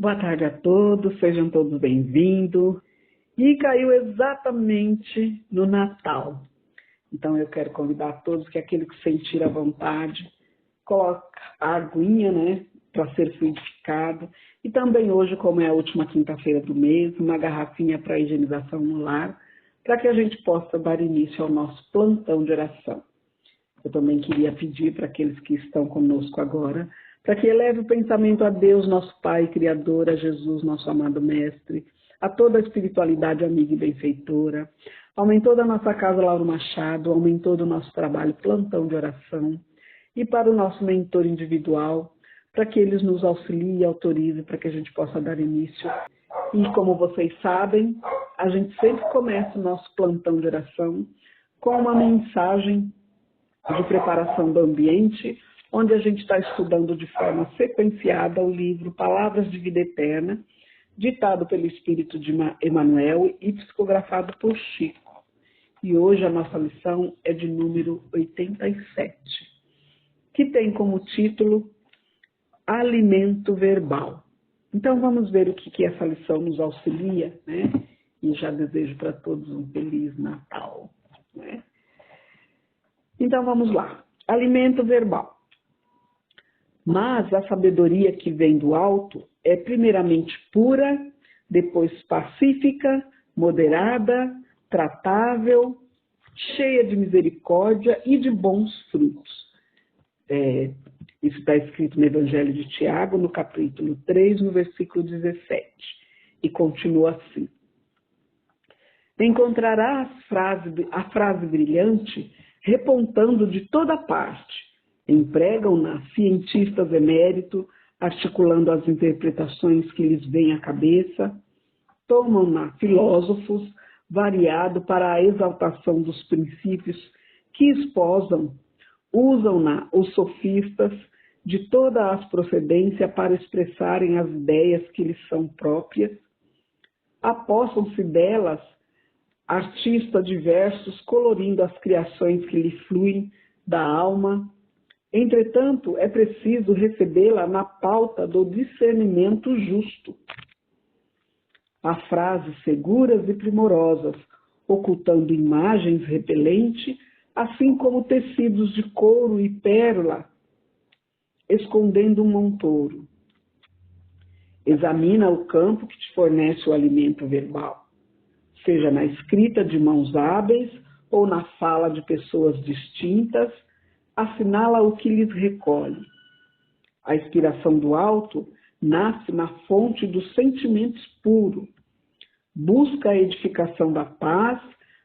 Boa tarde a todos, sejam todos bem-vindos. E caiu exatamente no Natal. Então eu quero convidar todos que aquele que sentir a vontade, coloque a aguinha, né, para ser fluidificado. E também hoje, como é a última quinta-feira do mês, uma garrafinha para higienização no lar, para que a gente possa dar início ao nosso plantão de oração. Eu também queria pedir para aqueles que estão conosco agora, para que eleve o pensamento a Deus, nosso Pai, Criador, a Jesus, nosso amado Mestre, a toda a espiritualidade amiga e benfeitora, aumentou da nossa casa Lauro Machado, aumentou do nosso trabalho plantão de oração, e para o nosso mentor individual, para que eles nos auxiliem e autorizem para que a gente possa dar início. E como vocês sabem, a gente sempre começa o nosso plantão de oração com uma mensagem de preparação do ambiente, onde a gente está estudando de forma sequenciada o livro Palavras de Vida Eterna, ditado pelo Espírito de Emmanuel e psicografado por Chico. E hoje a nossa lição é de número 87, que tem como título Alimento Verbal. Então vamos ver o que essa lição nos auxilia, né? E já desejo para todos um Feliz Natal, né? Então vamos lá. Alimento verbal. Mas a sabedoria que vem do alto é primeiramente pura, depois pacífica, moderada, tratável, cheia de misericórdia e de bons frutos. Isso está escrito no Evangelho de Tiago, no capítulo 3, no versículo 17. E continua assim. Encontrará a frase brilhante repontando de toda parte. Empregam-na cientistas eméritos, articulando as interpretações que lhes vêm à cabeça. Tomam-na filósofos, variado para a exaltação dos princípios que esposam. Usam-na os sofistas de toda as procedências para expressarem as ideias que lhes são próprias. Apossam-se delas artistas diversos, colorindo as criações que lhe fluem da alma. Entretanto, é preciso recebê-la na pauta do discernimento justo. Há frases seguras e primorosas, ocultando imagens repelentes, assim como tecidos de couro e pérola, escondendo um montouro. Examina o campo que te fornece o alimento verbal, seja na escrita de mãos hábeis ou na fala de pessoas distintas, assinala o que lhes recolhe. A inspiração do alto nasce na fonte dos sentimentos puros. Busca a edificação da paz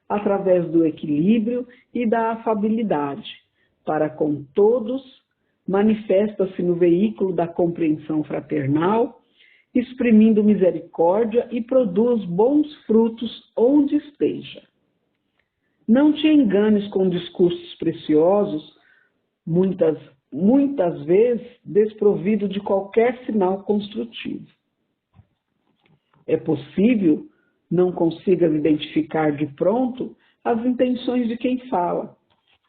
através do equilíbrio e da afabilidade. Para com todos, manifesta-se no veículo da compreensão fraternal, exprimindo misericórdia e produz bons frutos onde esteja. Não te enganes com discursos preciosos, muitas vezes desprovido de qualquer sinal construtivo. É possível não consigas identificar de pronto as intenções de quem fala.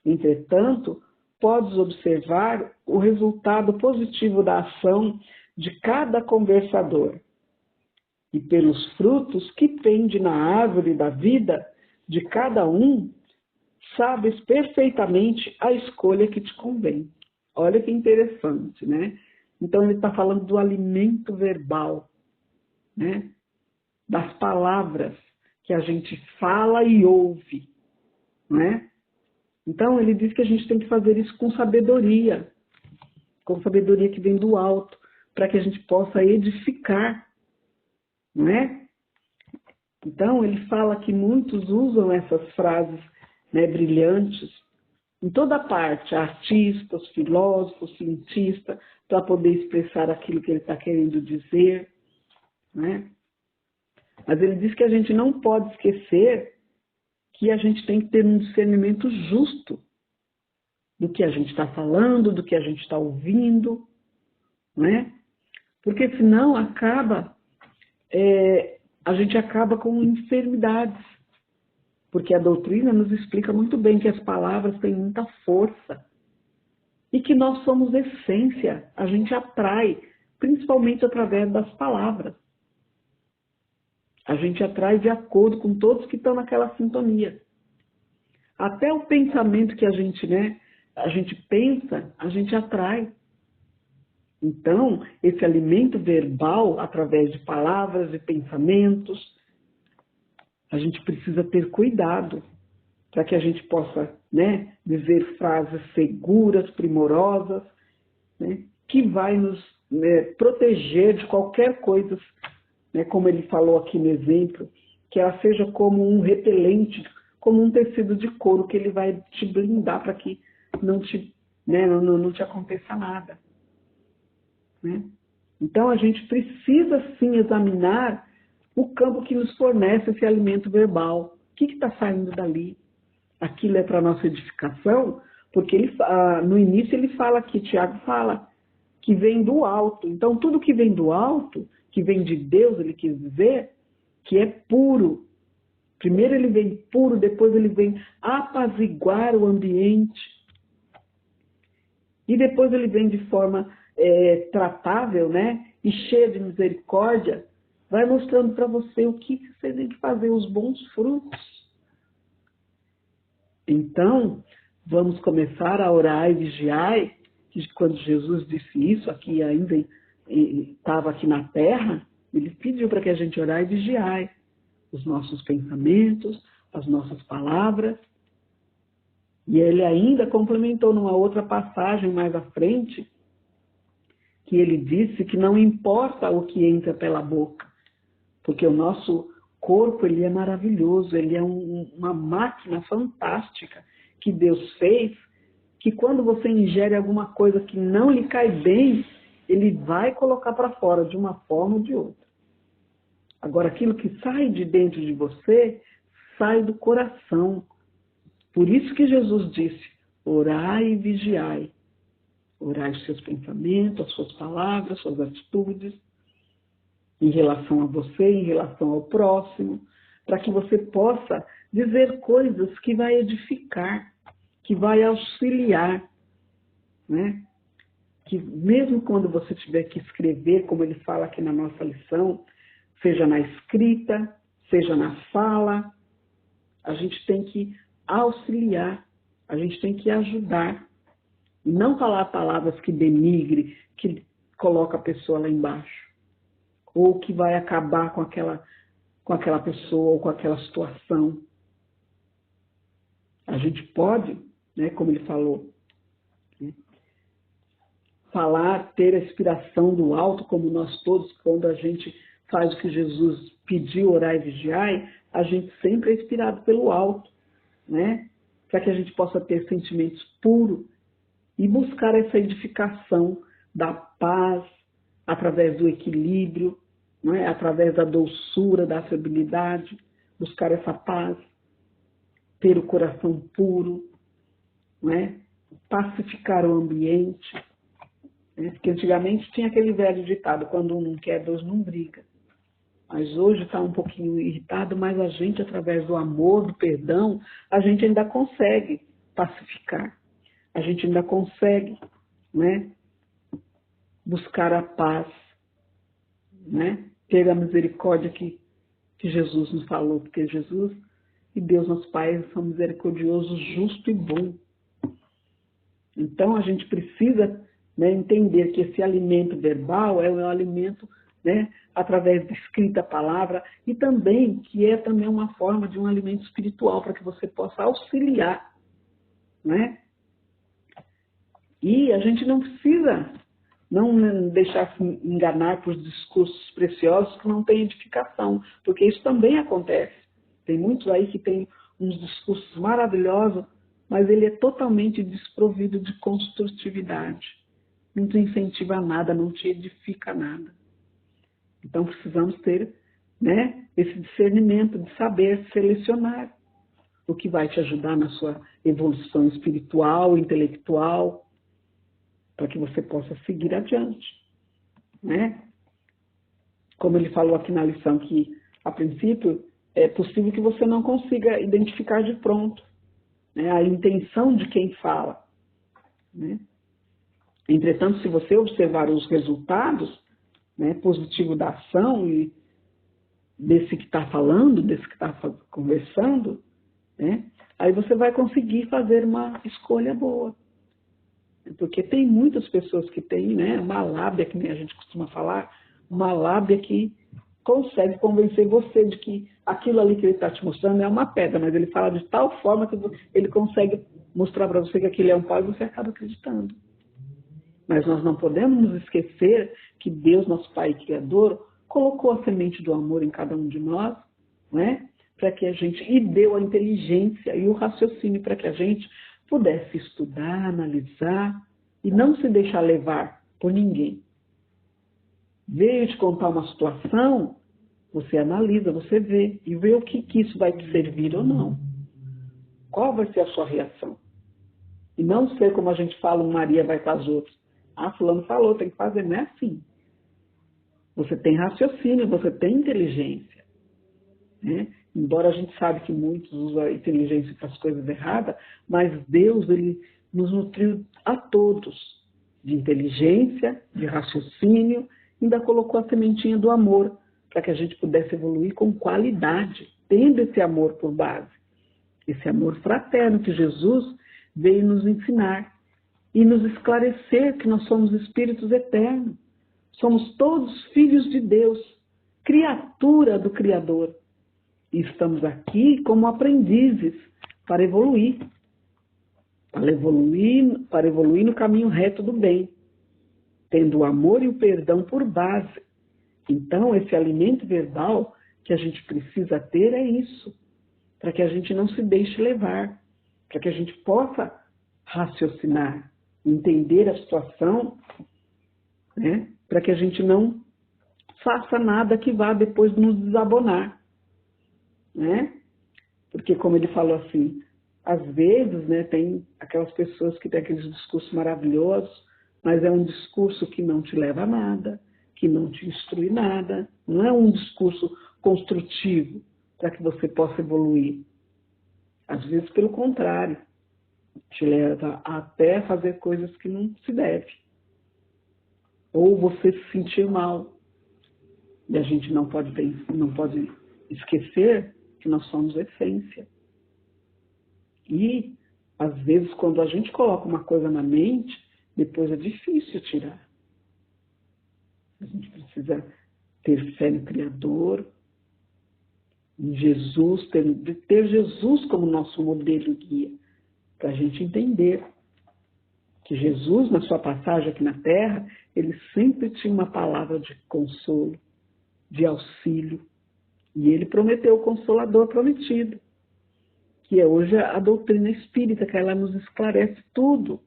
Entretanto, podes observar o resultado positivo da ação de cada conversador. E pelos frutos que pende na árvore da vida de cada um, sabes perfeitamente a escolha que te convém. Olha que interessante, né? Então ele está falando do alimento verbal, né? Das palavras que a gente fala e ouve, né? Então ele diz que a gente tem que fazer isso com sabedoria que vem do alto, para que a gente possa edificar, né? Então ele fala que muitos usam essas frases, né, brilhantes, em toda parte, artistas, filósofos, cientistas, para poder expressar aquilo que ele está querendo dizer, né? Mas ele diz que a gente não pode esquecer que a gente tem que ter um discernimento justo do que a gente está falando, do que a gente está ouvindo, né? Porque senão a gente acaba com enfermidades. Porque a doutrina nos explica muito bem que as palavras têm muita força e que nós somos essência, a gente atrai principalmente através das palavras. A gente atrai de acordo com todos que estão naquela sintonia. Até o pensamento que a gente pensa, a gente atrai. Então, esse alimento verbal, através de palavras e pensamentos, a gente precisa ter cuidado para que a gente possa, dizer frases seguras, primorosas, que vai nos proteger de qualquer coisa, como ele falou aqui no exemplo, que ela seja como um repelente, como um tecido de couro, que ele vai te blindar para que não te aconteça nada. Então, a gente precisa, sim, examinar o campo que nos fornece esse alimento verbal. O que está saindo dali? Aquilo é para a nossa edificação? Porque no início ele fala aqui, Tiago fala, que vem do alto. Então, tudo que vem do alto, que vem de Deus, ele quis dizer, que é puro. Primeiro ele vem puro, depois ele vem apaziguar o ambiente. E depois ele vem de forma tratável, e cheia de misericórdia, vai mostrando para você o que você tem que fazer, os bons frutos. Então, vamos começar a orar e vigiar, que quando Jesus disse isso, aqui ainda estava aqui na terra, ele pediu para que a gente orar e vigiar os nossos pensamentos, as nossas palavras. E ele ainda complementou numa outra passagem mais à frente, que ele disse que não importa o que entra pela boca, porque o nosso corpo ele é maravilhoso, ele é uma máquina fantástica que Deus fez, que quando você ingere alguma coisa que não lhe cai bem, ele vai colocar para fora de uma forma ou de outra. Agora, aquilo que sai de dentro de você, sai do coração. Por isso que Jesus disse, orai e vigiai. Orai os seus pensamentos, as suas palavras, as suas atitudes, em relação a você, em relação ao próximo, para que você possa dizer coisas que vai edificar, que vai auxiliar, Que mesmo quando você tiver que escrever, como ele fala aqui na nossa lição, seja na escrita, seja na fala, a gente tem que auxiliar, a gente tem que ajudar. E não falar palavras que denigre, que coloca a pessoa lá embaixo. Ou que vai acabar com aquela pessoa ou com aquela situação. A gente pode, como ele falou, falar, ter a inspiração do alto, como nós todos, quando a gente faz o que Jesus pediu, orar e vigiar, a gente sempre é inspirado pelo alto, para que a gente possa ter sentimentos puros e buscar essa edificação da paz, através do equilíbrio, através da doçura, da afabilidade, buscar essa paz, ter o coração puro, pacificar o ambiente. Porque antigamente tinha aquele velho ditado, quando um não quer, Deus não briga. Mas hoje está um pouquinho irritado, mas a gente, através do amor, do perdão, a gente ainda consegue pacificar. A gente ainda consegue, buscar a paz, ter a misericórdia que Jesus nos falou, porque Jesus e Deus, nosso Pai, são misericordiosos, justo e bom. Então, a gente precisa entender que esse alimento verbal é um alimento através de escrita palavra e também que é também uma forma de um alimento espiritual para que você possa auxiliar. E a gente não precisa não deixar se enganar por discursos preciosos que não têm edificação, porque isso também acontece. Tem muitos aí que têm uns discursos maravilhosos, mas ele é totalmente desprovido de construtividade. Não te incentiva a nada, não te edifica a nada. Então precisamos ter esse discernimento de saber selecionar o que vai te ajudar na sua evolução espiritual, intelectual, para que você possa seguir adiante. Como ele falou aqui na lição, que a princípio é possível que você não consiga identificar de pronto a intenção de quem fala. Entretanto, se você observar os resultados, né, positivo da ação e desse que está falando, desse que está conversando, né, aí você vai conseguir fazer uma escolha boa. Porque tem muitas pessoas que têm, né, uma lábia, que nem a gente costuma falar, uma lábia que consegue convencer você de que aquilo ali que ele está te mostrando é uma pedra, mas ele fala de tal forma que ele consegue mostrar para você que aquilo é um pau e você acaba acreditando. Mas nós não podemos nos esquecer que Deus, nosso Pai Criador, colocou a semente do amor em cada um de nós, né? Para que a gente, e deu a inteligência e o raciocínio para que a gente pudesse estudar, analisar e não se deixar levar por ninguém. Veio te contar uma situação, você analisa, você vê e vê o que isso vai te servir ou não. Qual vai ser a sua reação? E não ser como a gente fala, Maria vai para as outras. Ah, fulano falou, tem que fazer, não é assim. Você tem raciocínio, você tem inteligência. Né? Embora a gente sabe que muitos usam a inteligência para as coisas erradas, mas Deus, ele nos nutriu a todos de inteligência, de raciocínio, ainda colocou a sementinha do amor, para que a gente pudesse evoluir com qualidade, tendo esse amor por base. Esse amor fraterno que Jesus veio nos ensinar e nos esclarecer que nós somos espíritos eternos. Somos todos filhos de Deus, criatura do Criador. E estamos aqui como aprendizes para evoluir no caminho reto do bem, tendo o amor e o perdão por base. Então, esse alimento verbal que a gente precisa ter é isso, para que a gente não se deixe levar, para que a gente possa raciocinar, entender a situação, né? Para que a gente não faça nada que vá depois nos desabonar, né? Porque, como ele falou assim, às vezes, né, tem aquelas pessoas que têm aqueles discursos maravilhosos, mas é um discurso que não te leva a nada, que não te instrui nada, não é um discurso construtivo para que você possa evoluir. Às vezes, pelo contrário, te leva até a fazer coisas que não se deve. Ou você se sentir mal. E a gente não pode esquecer que nós somos essência. E, às vezes, quando a gente coloca uma coisa na mente, depois é difícil tirar. A gente precisa ter fé no Criador, em Jesus, ter Jesus como nosso modelo e guia, para a gente entender que Jesus, na sua passagem aqui na Terra, ele sempre tinha uma palavra de consolo, de auxílio, e ele prometeu o Consolador prometido, que é hoje a doutrina espírita, que ela nos esclarece tudo.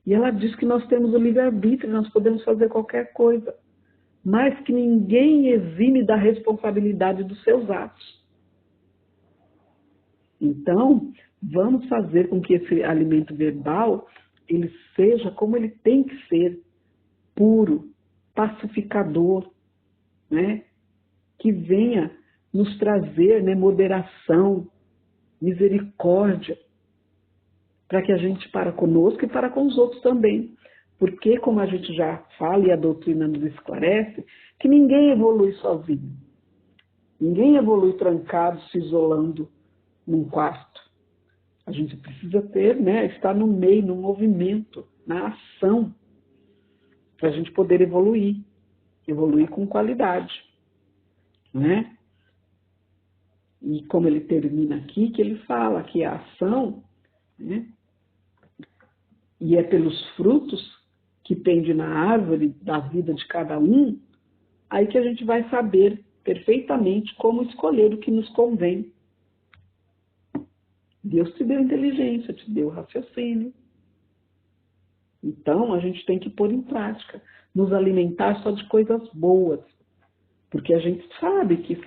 E ela diz que nós temos o livre-arbítrio, nós podemos fazer qualquer coisa, mas que ninguém exime da responsabilidade dos seus atos. Então, vamos fazer com que esse alimento verbal ele seja como ele tem que ser, puro, pacificador, né? Que venha nos trazer, né, moderação, misericórdia, para que a gente para conosco e para com os outros também. Porque, como a gente já fala e a doutrina nos esclarece, que ninguém evolui sozinho. Ninguém evolui trancado, se isolando num quarto. A gente precisa ter, né, estar no meio, no movimento, na ação, para a gente poder evoluir com qualidade, né? E como ele termina aqui, que ele fala que a ação, né, e é pelos frutos que pende na árvore da vida de cada um, aí que a gente vai saber perfeitamente como escolher o que nos convém. Deus te deu inteligência, te deu raciocínio. Então, a gente tem que pôr em prática, nos alimentar só de coisas boas. Porque a gente sabe que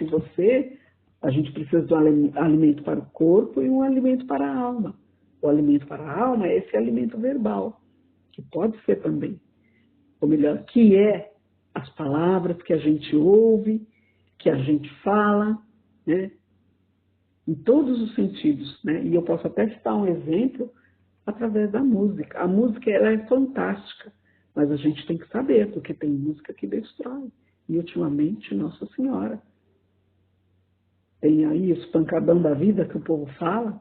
a gente precisa de um alimento para o corpo e um alimento para a alma. O alimento para a alma é esse alimento verbal, que pode ser também. Ou melhor, que é as palavras que a gente ouve, que a gente fala, né? Em todos os sentidos, né? E eu posso até citar um exemplo através da música. A música ela é fantástica, Mas a gente tem que saber, porque tem música que destrói. E ultimamente, Nossa Senhora. Tem aí os pancadão da vida que o povo fala.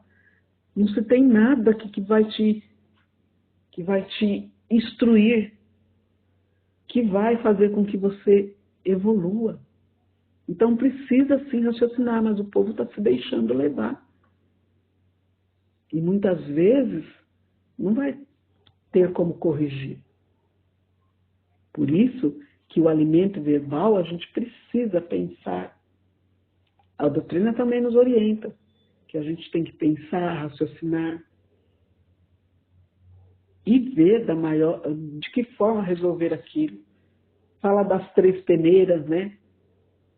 Não se tem nada que vai te instruir, que vai fazer com que você evolua. Então precisa sim raciocinar, mas o povo está se deixando levar. E muitas vezes não vai ter como corrigir. Por isso que o alimento verbal a gente precisa pensar. A doutrina também nos orienta, que a gente tem que pensar, raciocinar e ver de que forma resolver aquilo. Fala das 3 peneiras, né?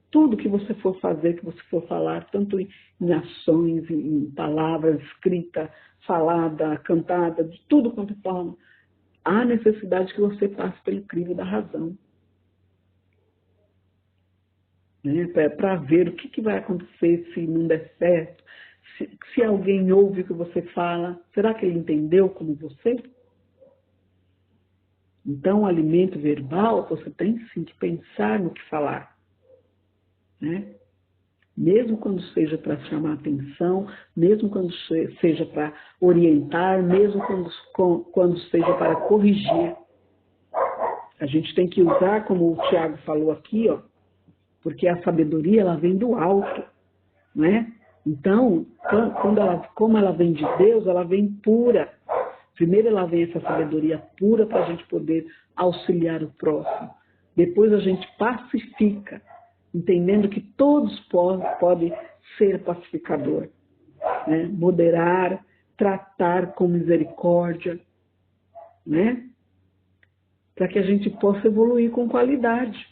Tudo que você for fazer, que você for falar, tanto em ações, em palavras, escrita, falada, cantada, de tudo quanto é forma, há necessidade que você passe pelo crivo da razão. Né? Para ver o que vai acontecer se não der certo, se alguém ouve o que você fala, será que ele entendeu como você? Então, o alimento verbal, você tem sim que pensar no que falar. Né? Mesmo quando seja para chamar atenção, mesmo quando seja para orientar, mesmo quando seja para corrigir. A gente tem que usar, como o Tiago falou aqui, ó, porque a sabedoria ela vem do alto, né? Então, como ela vem de Deus, ela vem pura. Primeiro ela vem essa sabedoria pura para a gente poder auxiliar o próximo. Depois a gente pacifica, entendendo que todos podem ser pacificador, né? Moderar, tratar com misericórdia, né? Para que a gente possa evoluir com qualidade,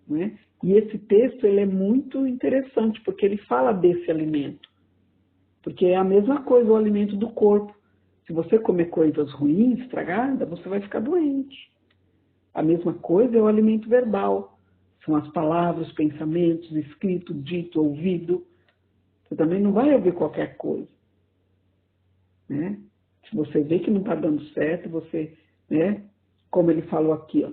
né? E esse texto ele é muito interessante, porque ele fala desse alimento. Porque é a mesma coisa o alimento do corpo. Se você comer coisas ruins, estragadas, você vai ficar doente. A mesma coisa é o alimento verbal. São as palavras, pensamentos, escrito, dito, ouvido. Você também não vai ouvir qualquer coisa. Né? Se você vê que não está dando certo, você, né, como ele falou aqui, ó,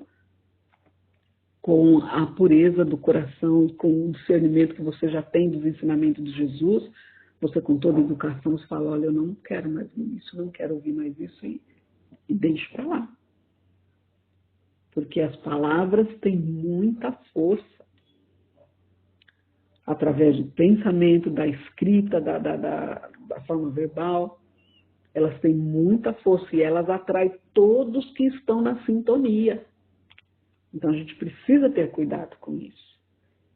com a pureza do coração, com o discernimento que você já tem dos ensinamentos de Jesus, você com toda a educação, você fala, olha, eu não quero mais isso, não quero ouvir mais isso, e deixe para lá. Porque as palavras têm muita força. Através do pensamento, da escrita, da forma verbal, elas têm muita força e elas atraem todos que estão na sintonia. Então, a gente precisa ter cuidado com isso.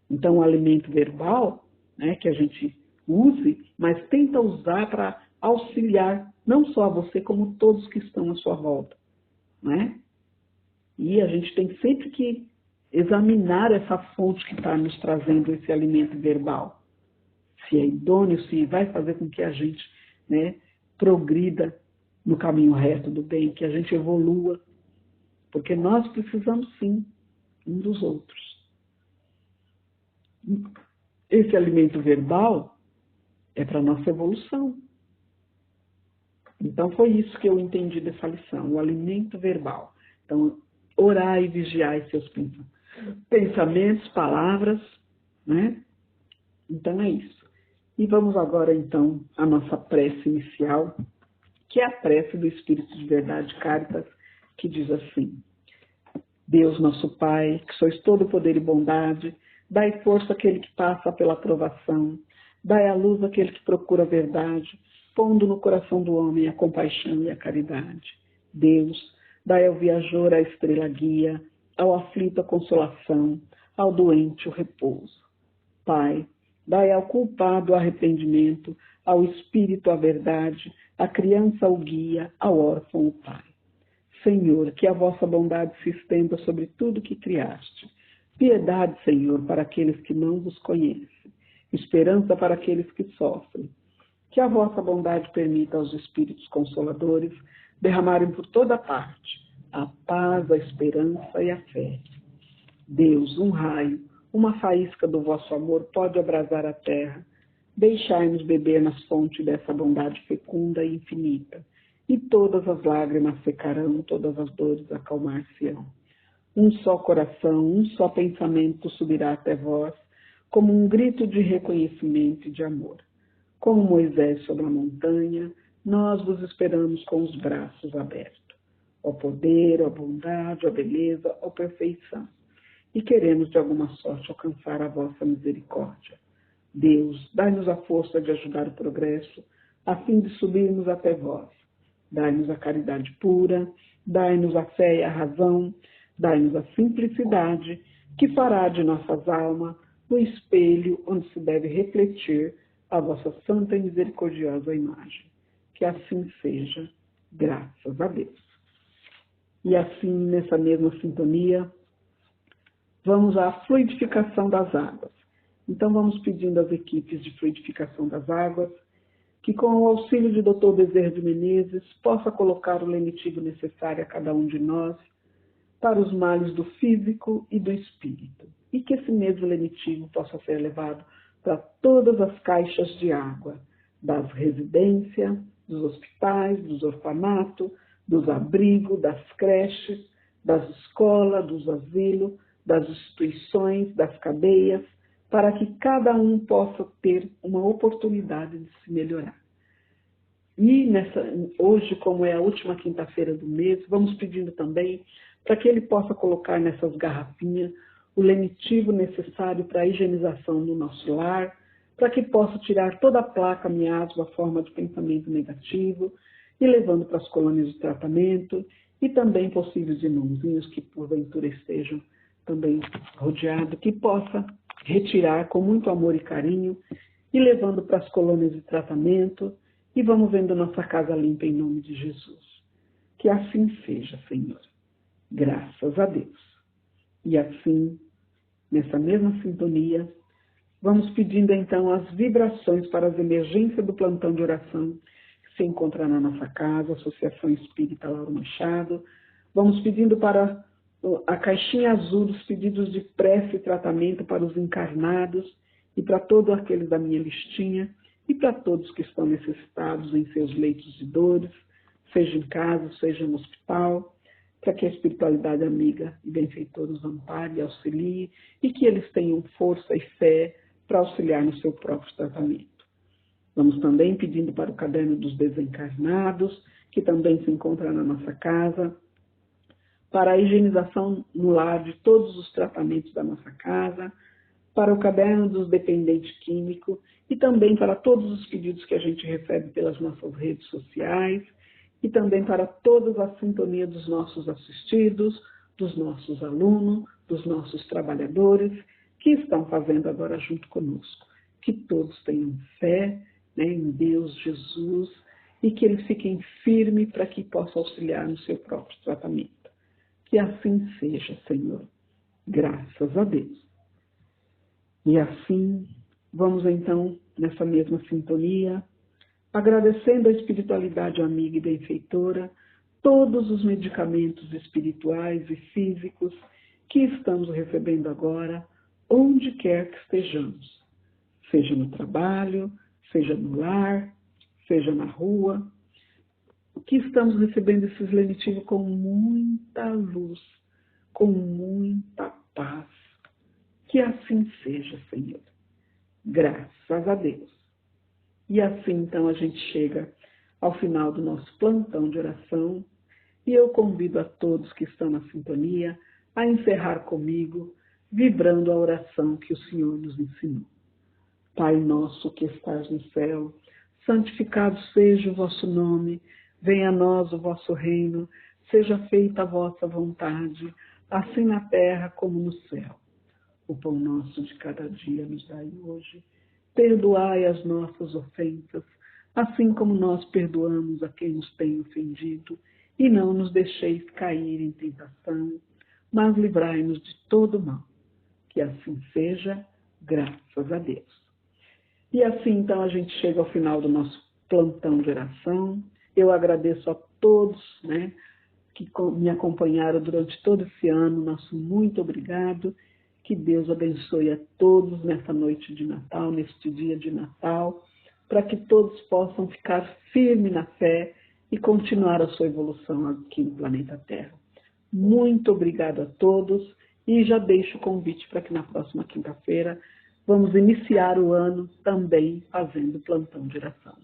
Então, o alimento verbal, né, que a gente use, mas tenta usar para auxiliar não só a você, como todos que estão à sua volta. Né? E a gente tem sempre que examinar essa fonte que está nos trazendo esse alimento verbal. Se é idôneo, se vai fazer com que a gente, né, progrida no caminho reto do bem, que a gente evolua. Porque nós precisamos, sim, um dos outros. Esse alimento verbal é para a nossa evolução. Então, foi isso que eu entendi dessa lição, o alimento verbal. Então, orar e vigiar seus pensamentos, palavras, né? Então, é isso. E vamos agora, então, à nossa prece inicial, que é a prece do Espírito de Verdade Caritas, que diz assim: Deus, nosso Pai, que sois todo poder e bondade, dai força àquele que passa pela provação, dai a luz àquele que procura a verdade, pondo no coração do homem a compaixão e a caridade. Deus, dai ao viajor a estrela guia, ao aflito a consolação, ao doente o repouso. Pai, dai ao culpado o arrependimento, ao espírito a verdade, à criança o guia, ao órfão o pai. Senhor, que a vossa bondade se estenda sobre tudo que criaste. Piedade, Senhor, para aqueles que não vos conhecem. Esperança para aqueles que sofrem. Que a vossa bondade permita aos Espíritos Consoladores derramarem por toda parte a paz, a esperança e a fé. Deus, um raio, uma faísca do vosso amor pode abrasar a terra. Deixai-nos beber nas fontes dessa bondade fecunda e infinita. e todas as lágrimas secarão, todas as dores acalmar-se-ão. Um só coração, um só pensamento subirá até vós, como um grito de reconhecimento e de amor. Como Moisés sobre a montanha, nós vos esperamos com os braços abertos. Ó poder, ó bondade, ó beleza, ó perfeição. E queremos de alguma sorte alcançar a vossa misericórdia. Deus, dai-nos a força de ajudar o progresso, a fim de subirmos até vós. Dai-nos a caridade pura, dai-nos a fé e a razão, dai-nos a simplicidade, que fará de nossas almas o espelho onde se deve refletir a vossa santa e misericordiosa imagem. Que assim seja, graças a Deus. E assim, nessa mesma sintonia, vamos à fluidificação das águas. Então, vamos pedindo às equipes de fluidificação das águas que, com o auxílio de Dr. Bezerra de Menezes, possa colocar o lenitivo necessário a cada um de nós para os males do físico e do espírito. E que esse mesmo lenitivo possa ser levado para todas as caixas de água, das residências, dos hospitais, dos orfanatos, dos abrigos, das creches, das escolas, dos asilos, das instituições, das cadeias, para que cada um possa ter uma oportunidade de se melhorar. E hoje, como é a última quinta-feira do mês, vamos pedindo também para que ele possa colocar nessas garrafinhas o lenitivo necessário para a higienização do nosso lar, para que possa tirar toda a placa, miasma, forma de pensamento negativo, e levando para as colônias de tratamento, e também possíveis irmãozinhos que porventura estejam também rodeados, que possa retirar com muito amor e carinho, e levando para as colônias de tratamento, e vamos vendo nossa casa limpa em nome de Jesus. Que assim seja, Senhor. Graças a Deus. E assim, nessa mesma sintonia, vamos pedindo então as vibrações para as emergências do plantão de oração que se encontra na nossa casa, Associação Espírita Lauro Machado. Vamos pedindo para a caixinha azul dos pedidos de prece e tratamento para os encarnados e para todos aqueles da minha listinha e para todos que estão necessitados em seus leitos de dores, seja em casa, seja no hospital, para que a espiritualidade amiga e benfeitora os ampare e auxilie e que eles tenham força e fé para auxiliar no seu próprio tratamento. Vamos também pedindo para o caderno dos desencarnados, que também se encontra na nossa casa, para a higienização no lar de todos os tratamentos da nossa casa, para o caderno dos dependentes químicos e também para todos os pedidos que a gente recebe pelas nossas redes sociais e também para todas as sintonias dos nossos assistidos, dos nossos alunos, dos nossos trabalhadores que estão fazendo agora junto conosco. Que todos tenham fé, né, em Deus, Jesus, e que eles fiquem firmes para que possam auxiliar no seu próprio tratamento. Que assim seja, Senhor. Graças a Deus. E assim, vamos então, nessa mesma sintonia, agradecendo a espiritualidade amiga e benfeitora, todos os medicamentos espirituais e físicos que estamos recebendo agora, onde quer que estejamos, seja no trabalho, seja no lar, seja na rua, que estamos recebendo esses lenitivos com muita luz, com muita paz. Que assim seja, Senhor. Graças a Deus. E assim, então, a gente chega ao final do nosso plantão de oração e eu convido a todos que estão na sintonia a encerrar comigo, vibrando a oração que o Senhor nos ensinou. Pai nosso que estás no céu, santificado seja o vosso nome, venha a nós o vosso reino, seja feita a vossa vontade, assim na terra como no céu. O pão nosso de cada dia nos dai hoje. Perdoai as nossas ofensas, assim como nós perdoamos a quem nos tem ofendido, e não nos deixeis cair em tentação, mas livrai-nos de todo mal. Que assim seja, graças a Deus. E assim, então, a gente chega ao final do nosso plantão de oração. Eu agradeço a todos, né, que me acompanharam durante todo esse ano. Nosso muito obrigado. Que Deus abençoe a todos nessa noite de Natal, neste dia de Natal, para que todos possam ficar firmes na fé e continuar a sua evolução aqui no planeta Terra. Muito obrigada a todos e já deixo o convite para que na próxima quinta-feira vamos iniciar o ano também fazendo plantão de oração.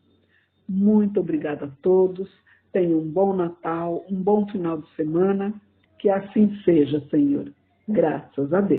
Muito obrigada a todos, tenham um bom Natal, um bom final de semana, que assim seja, Senhor. Graças a Deus.